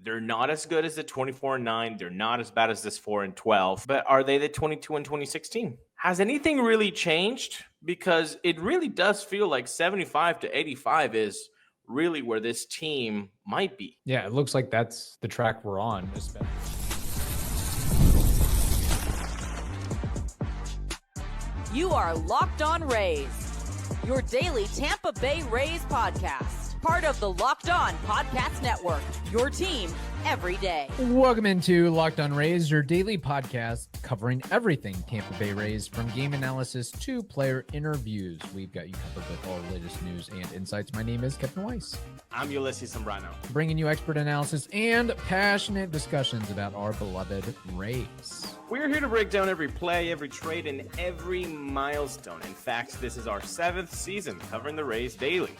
They're not as good as the 24-9. They're not as bad as this 4-12. But are they the 22 and 2016? Has anything really changed? Because it really does feel like 75 to 85 is really where this team might be. Yeah, it looks like that's the track we're on. You are Locked On Rays, your daily Tampa Bay Rays podcast. Part of the Locked On Podcast Network, your team every day. Welcome into Locked On Rays, your daily podcast covering everything Tampa Bay Rays, from game analysis to player interviews. We've got you covered with all the latest news and insights. My name is Captain Weiss. I'm Ulises Sambrano. Bringing you expert analysis and passionate discussions about our beloved Rays. We're here to break down every play, every trade, and every milestone. In fact, this is our 7th season covering the Rays daily.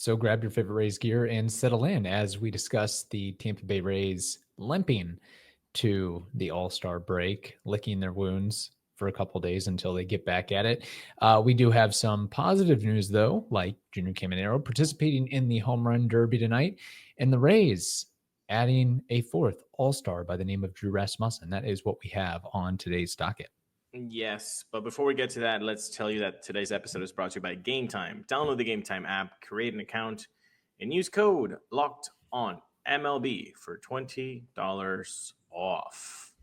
So grab your favorite Rays gear and settle in as we discuss the Tampa Bay Rays limping to the All-Star break, licking their wounds for a couple days until they get back at it. We do have some positive news, though, like Junior Caminero participating in the Home Run Derby tonight, and the Rays adding a 4th All-Star by the name of Drew Rasmussen. That is what we have on today's docket. Yes, but before we get to that, let's tell you that today's episode is brought to you by Game Time. Download the Game Time app, create an account, and use code LOCKEDONMLB for $20 off.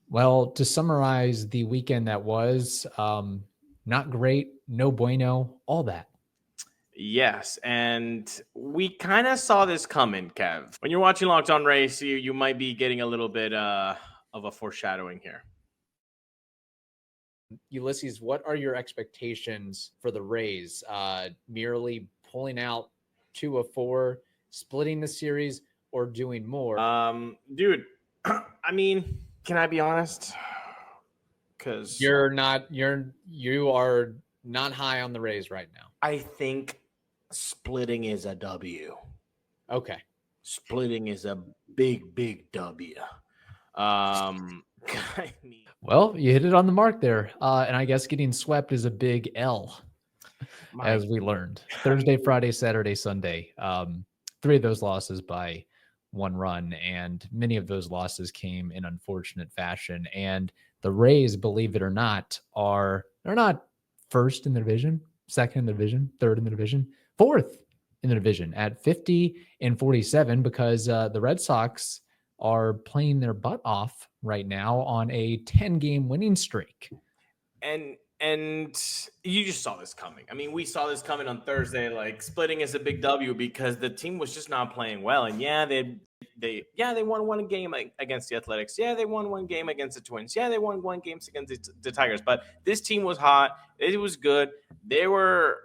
Well, to summarize the weekend that was, not great, no bueno, all that. Yes, and we kind of saw this coming, Kev. When you're watching Locked On Race, you might be getting a little bit of a foreshadowing here. Ulises, what are your expectations for the Rays? Merely pulling out 2 of 4, splitting the series, or doing more? Dude, I mean, can I be honest? Because you are not high on the Rays right now. I think splitting is a W. Okay. Splitting is a big W. Well, you hit it on the mark there. And I guess getting swept is a big L, as we learned. Thursday, Friday, Saturday, Sunday. 3 of those losses by 1 run, and many of those losses came in unfortunate fashion. And the Rays, believe it or not, they're not first in the division, second in the division, third in the division, 4th in the division at 50-47, because the Red Sox are playing their butt off right now on a 10-game winning streak. And you just saw this coming. I mean, we saw this coming on Thursday. Like, splitting is a big W because the team was just not playing well. And they won 1 game against the Athletics. Yeah, they won 1 game against the Twins. Yeah, they won 1 game against the Tigers. But this team was hot. It was good. They were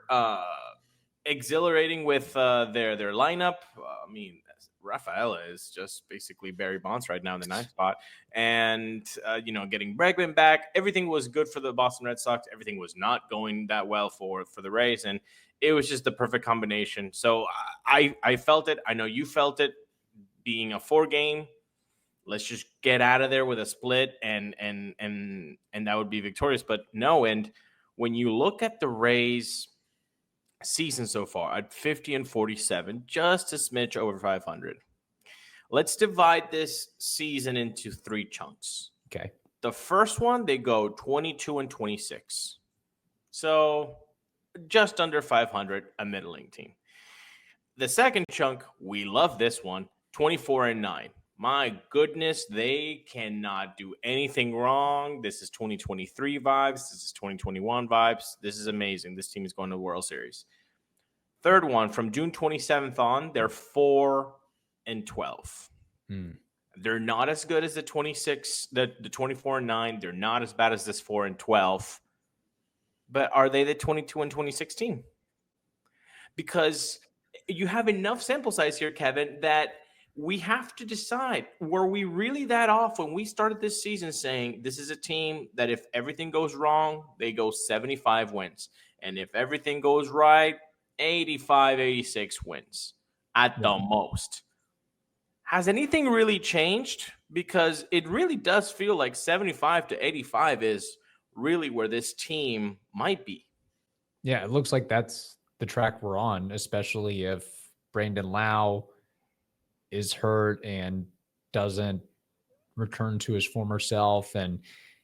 exhilarating with their lineup. I mean, Rafaela is just basically Barry Bonds right now in the 9th spot. And, getting Bregman back, everything was good for the Boston Red Sox. Everything was not going that well for the Rays. And it was just the perfect combination. So I felt it. I know you felt it. Being a 4-game, let's just get out of there with a split and that would be victorious. But no, and when you look at the Rays season so far at 50-47, just a smidge over 500. Let's divide this season into 3 chunks. Okay. The first one, they go 22-26. So just under 500, a middling team. The second chunk, we love this one, 24-9. My goodness, they cannot do anything wrong. This is 2023 vibes. This is 2021 vibes. This is amazing. This team is going to the World Series. Third one, from June 27th on, they're 4-12. They're not as good as the 24-9. They're not as bad as this 4-12. But are they the 22 and 2016? Because you have enough sample size here, Kevin, that we have to decide, were we really that off when we started this season saying this is a team that if everything goes wrong, they go 75 wins. And if everything goes right, 85, 86 wins at the most. Has anything really changed? Because it really does feel like 75 to 85 is really where this team might be. Yeah, it looks like that's the track we're on, especially if Brandon Lowe is hurt and doesn't return to his former self. And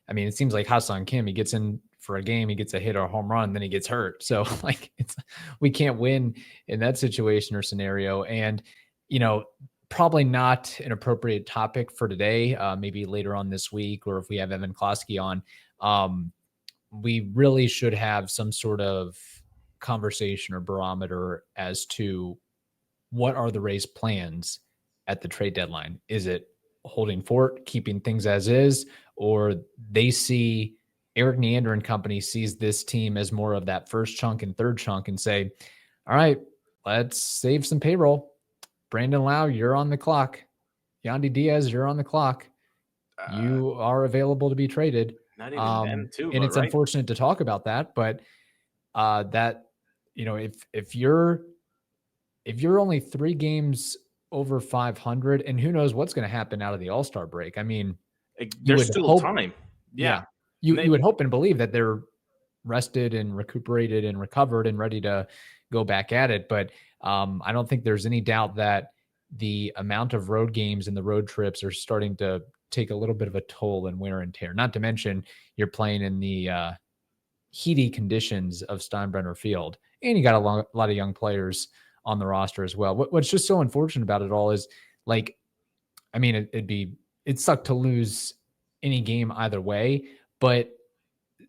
I mean, it seems like Ha-Seong Kim, he gets in for a game, he gets a hit or a home run, then he gets hurt. So like we can't win in that situation or scenario. And, probably not an appropriate topic for today, maybe later on this week, or if we have Evan Klosky on, we really should have some sort of conversation or barometer as to what are the Rays' plans at the trade deadline. Is it holding fort, keeping things as is, or they see Eric Neander and company sees this team as more of that first chunk and third chunk and say, all right, let's save some payroll. Brandon Lowe, you're on the clock. Yandy Diaz, you're on the clock. You are available to be traded. Not even them too, and it's right? unfortunate to talk about that, but that, if you're only 3 games over 500, and who knows what's going to happen out of the All-Star break. I mean, there's still time. Yeah. You would hope and believe that they're rested and recuperated and recovered and ready to go back at it. But I don't think there's any doubt that the amount of road games and the road trips are starting to take a little bit of a toll and wear and tear. Not to mention you're playing in the heaty conditions of Steinbrenner Field, and you got a lot of young players on the roster as well. What's just so unfortunate about it all is, like, I mean, it sucked to lose any game either way, but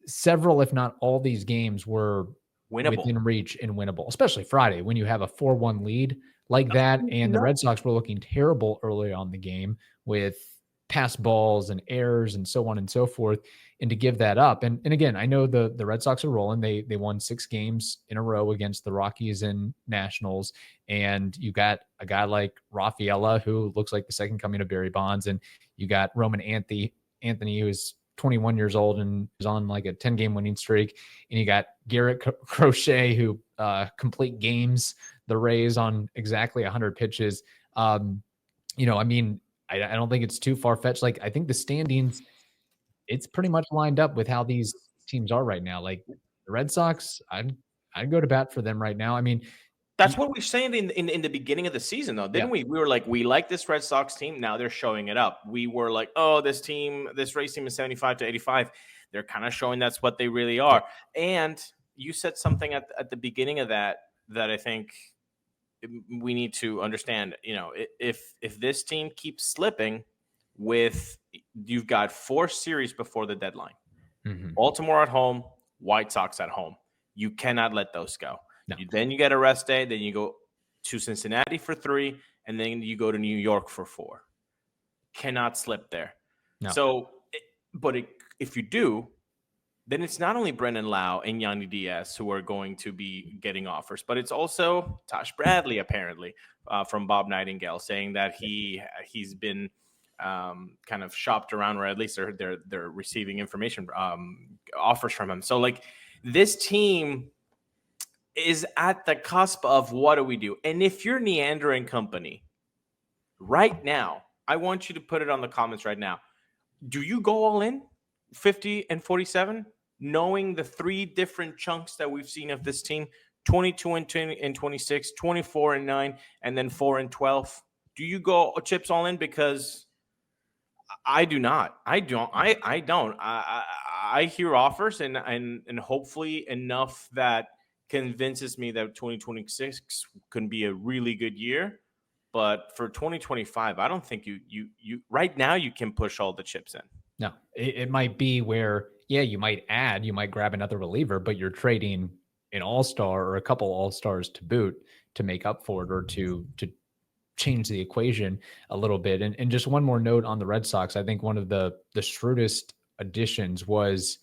several, if not all these games were winnable, within reach and winnable, especially Friday when you have a 4-1 lead like that. And the Red Sox were looking terrible early on the game with pass balls and errors and so on and so forth. And to give that up. And again, I know the Red Sox are rolling. They won 6 games in a row against the Rockies and Nationals. And you got a guy like Rafaela, who looks like the second coming of Barry Bonds. And you got Roman Anthony, who is 21 years old and is on like a 10-game winning streak. And you got Garrett Crochet, who complete games the Rays on exactly 100 pitches. I mean, I don't think it's too far-fetched. Like, I think the standings, it's pretty much lined up with how these teams are right now. Like the Red Sox, I'd go to bat for them right now. I mean, that's what we were saying in the beginning of the season, though, didn't we? We were like, we like this Red Sox team. Now they're showing it up. We were like, oh, this Rays team is 75 to 85. They're kind of showing that's what they really are. And you said something at the beginning of that I think we need to understand. If this team keeps slipping, you've got 4 series before the deadline. Mm-hmm. Baltimore at home, White Sox at home. You cannot let those go. No. Then you get a rest day. Then you go to Cincinnati for 3, and then you go to New York for 4. Cannot slip there. No. So, if you do, then it's not only Brendan Lowe and Yandy Diaz who are going to be getting offers, but it's also Tosh Bradley, apparently, from Bob Nightingale, saying that he's been kind of shopped around, or at least they're receiving information, offers from him. So, like, this team is at the cusp of what do we do? And if you're Neander and company right now, I want you to put it on the comments right now. Do you go all in 50 and 47, knowing the 3 different chunks that we've seen of this team, 22 and 26, 24 and 9, and then 4 and 12? Do you go chips all in? Because I do not. I don't. I hear offers and hopefully enough that convinces me that 2026 can be a really good year. But for 2025, I don't think you right now you can push all the chips in. No, it might be where, you might grab another reliever, but you're trading an all-star or a couple all-stars to boot to make up for it, or to change the equation a little bit. And just one more note on the Red Sox. I think one of the shrewdest additions was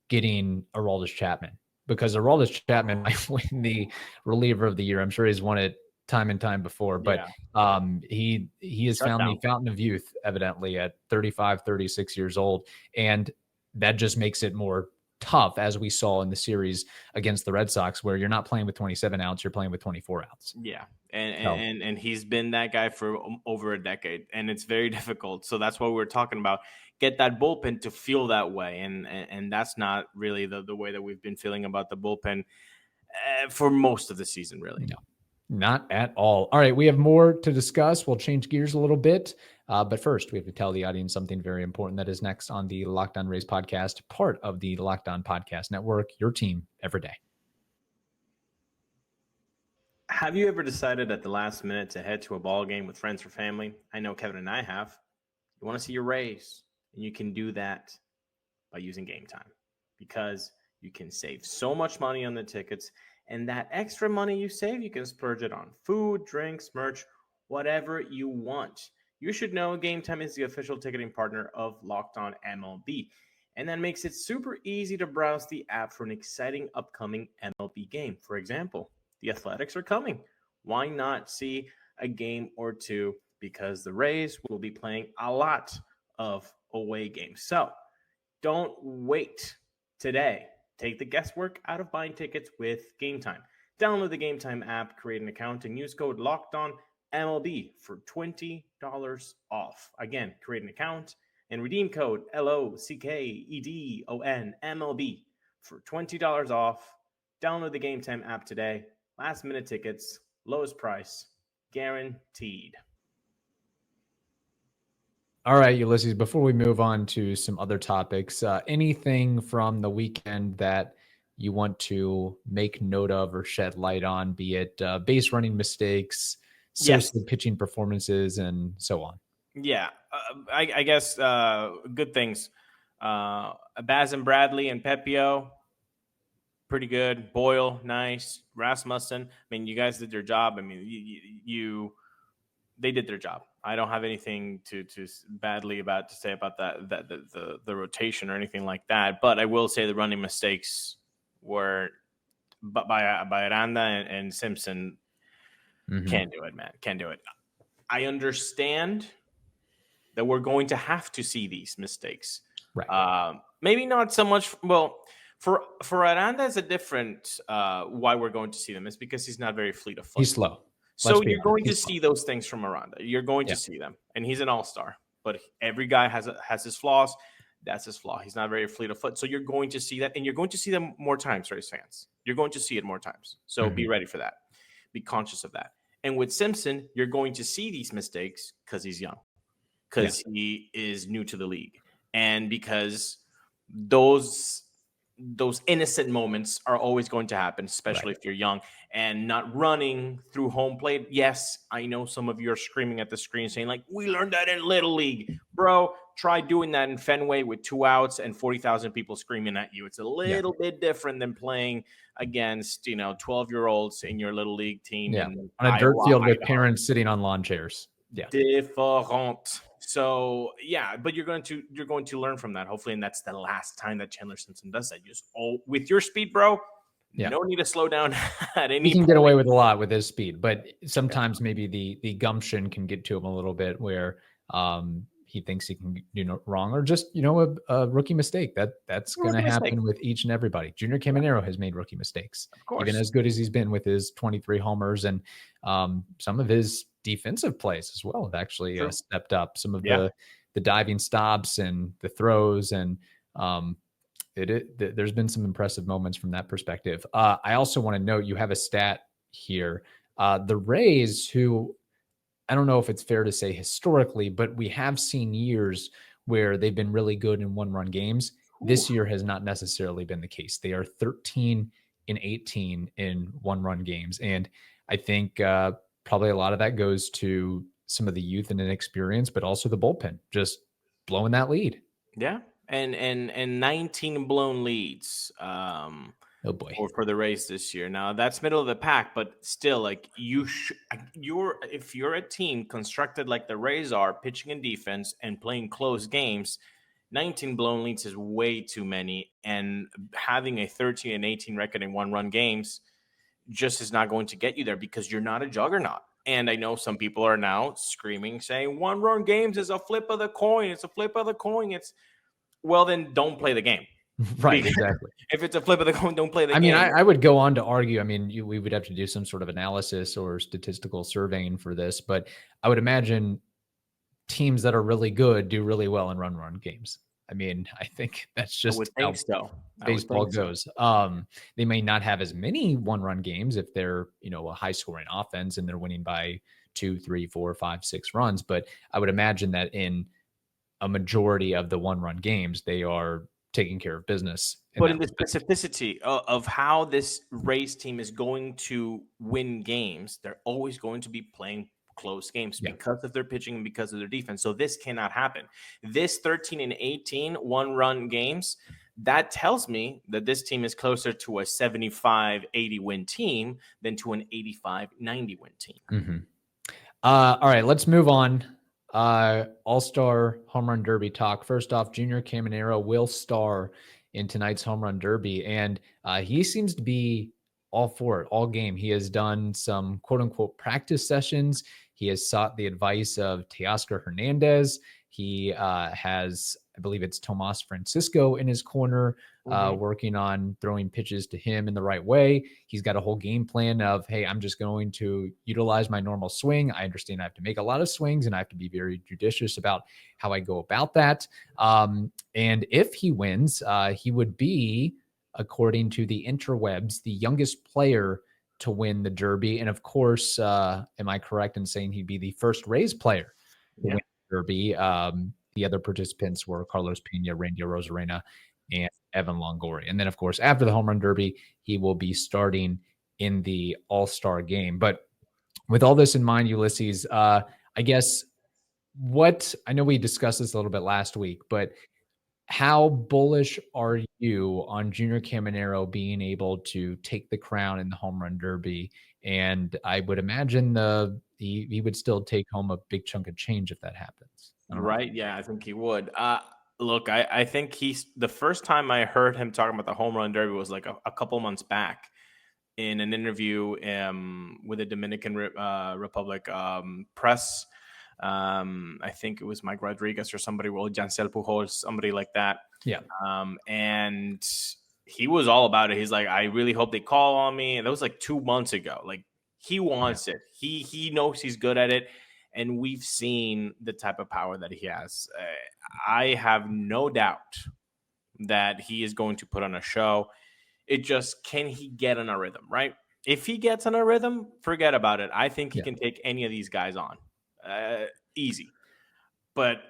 getting Aroldis Chapman, because Aroldis Chapman might win the reliever of the year. I'm sure he's won it time and time before, but he has found the fountain of youth, evidently, at 35, 36 years old. And that just makes it more tough, as we saw in the series against the Red Sox, where you're not playing with 27 outs, you're playing with 24 outs. Yeah. And he's been that guy for over a decade, and it's very difficult. So that's what we're talking about. Get that bullpen to feel that way. And that's not really the way that we've been feeling about the bullpen for most of the season, really. Not at all. All right, we have more to discuss. We'll change gears a little bit. But first, we have to tell the audience something very important that is next on the Locked On Rays podcast, part of the Locked On Podcast Network, your team every day. Have you ever decided at the last minute to head to a ball game with friends or family? I know Kevin and I have. You want to see your Rays, and you can do that by using Game Time, because you can save so much money on the tickets, and that extra money you save, you can splurge it on food, drinks, merch, whatever you want. You should know Game Time is the official ticketing partner of Locked On MLB, and that makes it super easy to browse the app for an exciting upcoming MLB game. For example, the Athletics are coming. Why not see a game or two? Because the Rays will be playing a lot of away games. So don't wait. Today, take the guesswork out of buying tickets with Game Time. Download the Game Time app, create an account, and use code LOCKEDONMLB for $20 off. Again, create an account and redeem code LOCKEDONMLB for $20 off. Download the Game Time app today. Last minute tickets, lowest price, guaranteed. All right, Ulises, before we move on to some other topics, anything from the weekend that you want to make note of or shed light on, be it base running mistakes, pitching performances, and so on? Yeah, I guess good things. Baz and Bradley and Pepio, pretty good. Boyle, nice. Rasmussen, I mean, you guys did your job. I mean, they did their job. I don't have anything to badly to say about the rotation or anything like that. But I will say the running mistakes were by Aranda and Simpson. Can't do it, man. Can't do it. I understand that we're going to have to see these mistakes. Right. Maybe not so much. Well, for Aranda, it's a different why we're going to see them. It's because he's not very fleet of foot. He's slow. So you're going to see those things from Aranda. You're going to see them, and he's an all-star. But every guy has his flaws. That's his flaw. He's not very fleet of foot. So you're going to see that, and you're going to see them more times, Rays fans. You're going to see it more times. So be ready for that. Be conscious of that. And with Simpson, you're going to see these mistakes because he's young, because he is new to the league, and because those innocent moments are always going to happen, especially if you're young and not running through home plate. Yes, I know some of you are screaming at the screen saying, like, we learned that in Little League. Bro, try doing that in Fenway with 2 outs and 40,000 people screaming at you. It's a little bit different than playing against, 12-year-olds in your Little League team. Yeah, on a dirt field with parents sitting on lawn chairs. Yeah. Different. So but you're going to learn from that, hopefully, and that's the last time that Chandler Simpson does that. With your speed, bro. No need to slow down at any. He can get away with a lot with his speed, but sometimes maybe the gumption can get to him a little bit, where he thinks he can do wrong, or just a rookie mistake. That's going to happen with each and everybody. Junior Caminero has made rookie mistakes, even as good as he's been with his 23 homers, and some of his defensive plays as well have actually stepped up. Some of the diving stops and the throws, and there's been some impressive moments from that perspective. I also want to note, you have a stat here. The Rays, who I don't know if it's fair to say historically, but we have seen years where they've been really good in one-run games. This year has not necessarily been the case. They are 13-18 in one-run games. And I think probably a lot of that goes to some of the youth and inexperience, but also the bullpen just blowing that lead. Yeah. And 19 blown leads. Oh boy, for the Rays this year. Now that's middle of the pack, but still, like if you're a team constructed like the Rays are, pitching and defense and playing close games, 19 blown leads is way too many. And having a 13-18 record in one-run games just is not going to get you there, because you're not a juggernaut. And I know some people are now screaming, saying one-run games is a flip of the coin. It's a flip of the coin. Well, then don't play the game. Right, exactly. If it's a flip of the coin, don't play the game. I mean, I would go on to argue. I mean, we would have to do some sort of analysis or statistical surveying for this, but I would imagine teams that are really good do really well in run games. I mean, I think that's I just would how think so. baseball goes. They may not have as many 1-run games if they're, a high scoring offense and they're winning by 2, 3, 4, 5, 6 runs. But I would imagine that in a majority of the 1-run games, they are taking care of business. But in the specificity of how this Rays team is going to win games, they're always going to be playing close games because of their pitching and because of their defense. So this cannot happen. This 13 and 18 1-run games, that tells me that this team is closer to a 75-80 win team than to an 85-90 win team. Mm-hmm. All right, let's move on. All-Star Home Run Derby talk. First off, Junior Caminero will star in tonight's Home Run Derby, and he seems to be all for it all game. He has done some quote-unquote practice sessions. He has sought the advice of Teoscar Hernandez. He has, I believe it's Tomas Francisco in his corner, working on throwing pitches to him in the right way. He's got a whole game plan of, hey, I'm just going to utilize my normal swing. I understand I have to make a lot of swings and I have to be very judicious about how I go about that. And if he wins, he would be, according to the interwebs, the youngest player to win the Derby. And of course, am I correct in saying he'd be the first Rays player to win the Derby? The other participants were Carlos Pena, Randy Arozarena, and Evan Longoria. And then, of course, after the Home Run Derby, he will be starting in the All-Star game. But with all this in mind, Ulises, I guess I know we discussed this a little bit last week, but how bullish are you on Junior Caminero being able to take the crown in the Home Run Derby? And I would imagine he would still take home a big chunk of change if that happens. Right. Yeah, I think he would. Look, I think the first time I heard him talking about the Home Run Derby was like a couple months back in an interview with the Dominican Republic press. I think it was Mike Rodriguez or somebody, Janciel Pujols, somebody like that. Yeah. And he was all about it. He's like, I really hope they call on me. And that was like 2 months ago. Like, he wants it. He knows he's good at it. And we've seen the type of power that he has. I have no doubt that he is going to put on a show. It just, can he get on a rhythm, right? If he gets on a rhythm, forget about it. I think he can take any of these guys on. Easy. But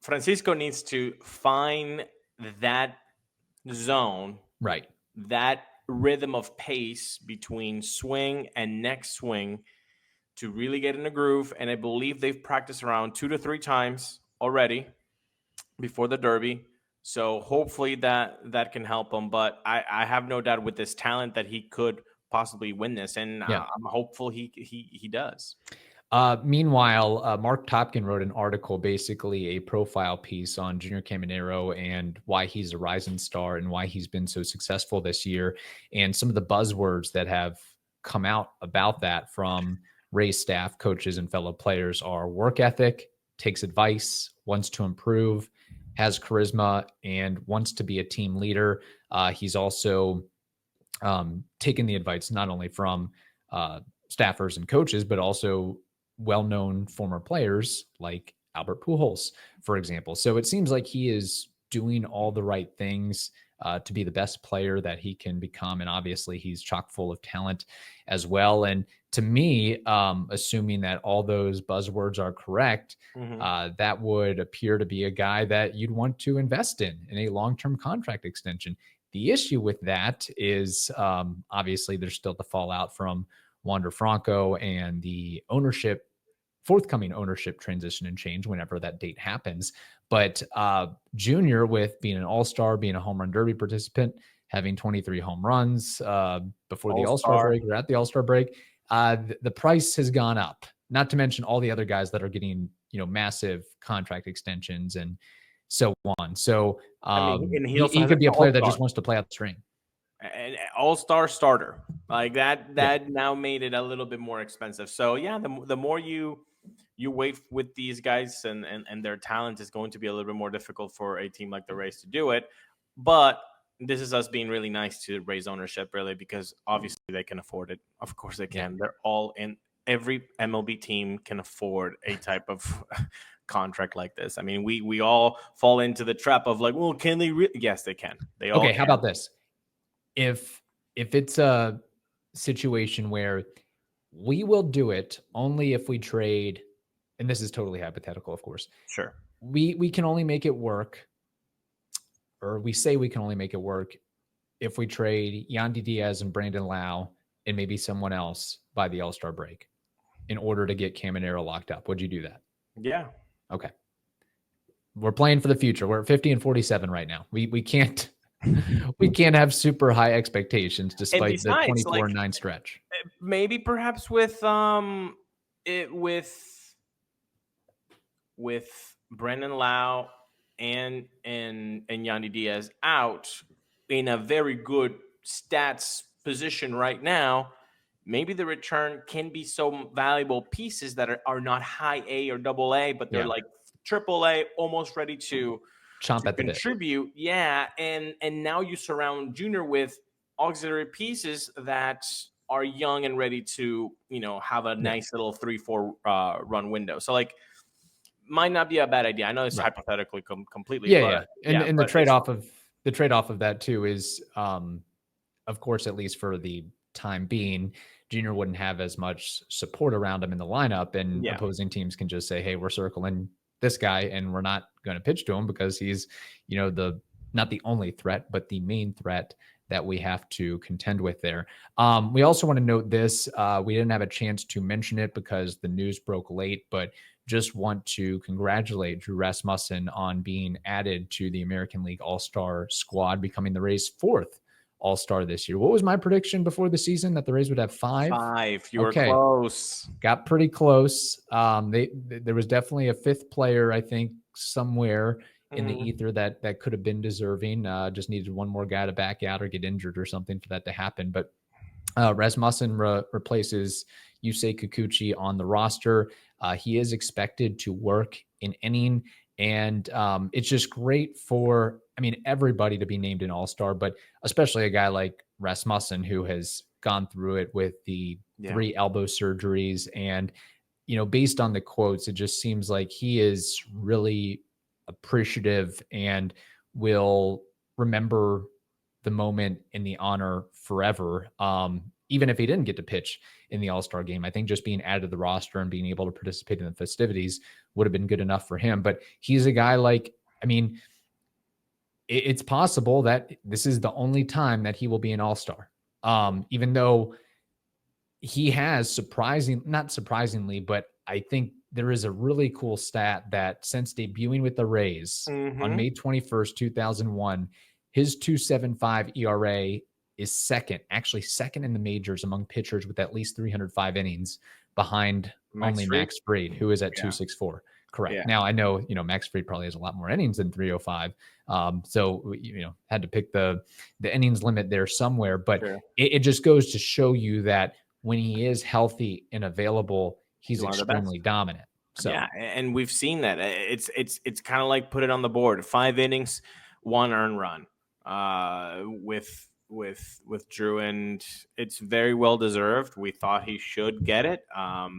Francisco needs to find that zone, right? That rhythm of pace between swing and next swing to really get in a groove. And I believe they've practiced around 2 to 3 times already before the Derby. So hopefully that can help him. But I have no doubt with this talent that he could possibly win this. And I'm hopeful he does. Meanwhile, Mark Topkin wrote an article, basically a profile piece on Junior Caminero and why he's a rising star and why he's been so successful this year. And some of the buzzwords that have come out about that from Rays staff, coaches, and fellow players are work ethic, takes advice, wants to improve, has charisma, and wants to be a team leader. He's also taken the advice not only from staffers and coaches, but also well-known former players like Albert Pujols, for example. So it seems like he is doing all the right things to be the best player that he can become. And obviously he's chock full of talent as well. And to me, assuming that all those buzzwords are correct, that would appear to be a guy that you'd want to invest in a long-term contract extension. The issue with that is obviously there's still the fallout from Wander Franco and the forthcoming ownership transition and change whenever that date happens. But Junior, with being an all-star, being a home run derby participant, having 23 home runs before the all-star break or at the all-star break, the price has gone up, not to mention all the other guys that are getting, massive contract extensions and so on. So he could be a player that just wants to play out the string. An all-star starter like that now made it a little bit more expensive. So the more you wait with these guys and their talent is going to be a little bit more difficult for a team like the Rays to do it. But this is us being really nice to Rays ownership, really, because obviously they can afford it. Of course they can. They're all in. every MLB team can afford a type of contract like this. I mean, we all fall into the trap of like, well, can they? Yes, they can. They all. Okay, can. how about this? If it's a situation where we will do it only if we trade, and this is totally hypothetical, of course. Sure. We can only make it work, or we say we can only make it work if we trade Yandy Diaz and Brandon Lowe and maybe someone else by the All-Star break in order to get Caminero locked up. Would you do that? Yeah. Okay. We're playing for the future. We're at 50 and 47 right now. We can't have super high expectations despite besides, the 24-9 stretch. Maybe perhaps with Brandon Lowe and Yandy Diaz out in a very good stats position right now, maybe the return can be some valuable pieces that are not high A or double A, but they're like triple A, almost ready to chomp at the contribute. Yeah. And now you surround Junior with auxiliary pieces that are young and ready to, have a nice little 3-4 run window. So might not be a bad idea. I know it's hypothetically completely. And the trade-off of that too is, of course, at least for the time being, Junior wouldn't have as much support around him in the lineup, and opposing teams can just say, hey, we're circling this guy and we're not going to pitch to him because he's, not the only threat, but the main threat that we have to contend with there. We also want to note this. We didn't have a chance to mention it because the news broke late, but just want to congratulate Drew Rasmussen on being added to the American League All-Star squad, becoming the Rays' 4th All-Star this year. What was my prediction before the season? That the Rays would have 5? 5. You were close. Got pretty close. There was definitely a 5th player, I think, somewhere in the ether that could have been deserving. Just needed one more guy to back out or get injured or something for that to happen. But Rasmussen replaces Yusei Kikuchi on the roster. He is expected to work an inning, and it's just great for, everybody to be named an All-Star, but especially a guy like Rasmussen who has gone through it with the 3 elbow surgeries. And, based on the quotes, it just seems like he is really appreciative and will remember the moment in the honor forever. Even if he didn't get to pitch in the All-Star game, I think just being added to the roster and being able to participate in the festivities would have been good enough for him. But he's a guy it's possible that this is the only time that he will be an All-Star. Even though he has not surprisingly, but I think there is a really cool stat that since debuting with the Rays on May 21st, 2001, his 2.75 ERA is second in the majors among pitchers with at least 305 innings, behind only Max Fried, who is at 2.64. Correct. Yeah. Now I know, Max Fried probably has a lot more innings than 305. So, had to pick the innings limit there somewhere, but it just goes to show you that when he is healthy and available, he's extremely dominant. So yeah, and we've seen that. It's kind of like put it on the board: 5 innings, 1 earned run. With Drew, and it's very well deserved. We thought he should get it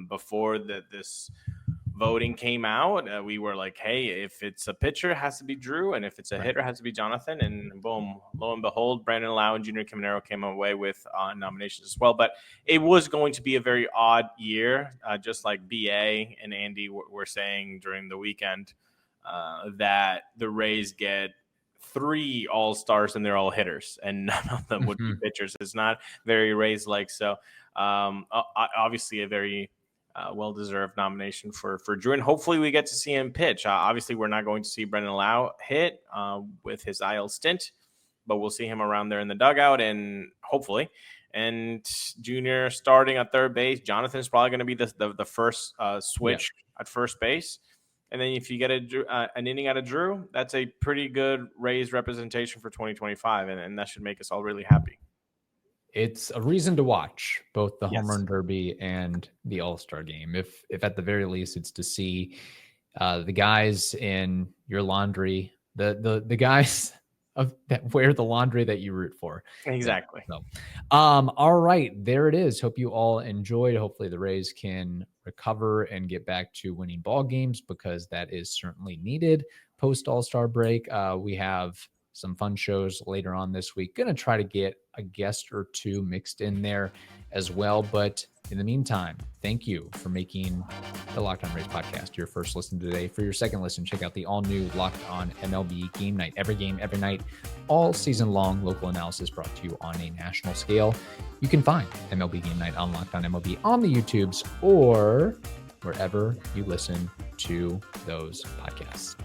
before this voting came out. We were like, hey, if it's a pitcher, it has to be Drew, and if it's a hitter, it has to be Jonathan. And boom, lo and behold, Brandon Lowe and Junior Caminero came away with nominations as well. But it was going to be a very odd year, just like BA and Andy were saying during the weekend, that the Rays get 3 All-Stars and they're all hitters, and none of them would be pitchers. It's not very Rays-like. So obviously a very well-deserved nomination for Drew, and hopefully we get to see him pitch. Obviously, we're not going to see Brandon Lowe hit with his IL stint, but we'll see him around there in the dugout, and hopefully. And Junior starting at third base. Jonathan's probably going to be the first switch at first base. And then if you get an inning out of Drew, that's a pretty good Rays representation for 2025, and that should make us all really happy. It's a reason to watch both the Home Run Derby and the All-Star game. If at the very least it's to see the guys in your laundry, the guys of that, wear the laundry that you root for. Exactly. So, all right, there it is. Hope you all enjoyed. Hopefully the Rays can recover and get back to winning ball games, because that is certainly needed post All-Star break. We have some fun shows later on this week. Going to try to get a guest or two mixed in there as well. But in the meantime, thank you for making the Locked On Rays podcast your first listen today. For your second listen, check out the all-new Locked On MLB Game Night. Every game, every night, all season long, local analysis brought to you on a national scale. You can find MLB Game Night on Locked On MLB on the YouTubes or wherever you listen to those podcasts.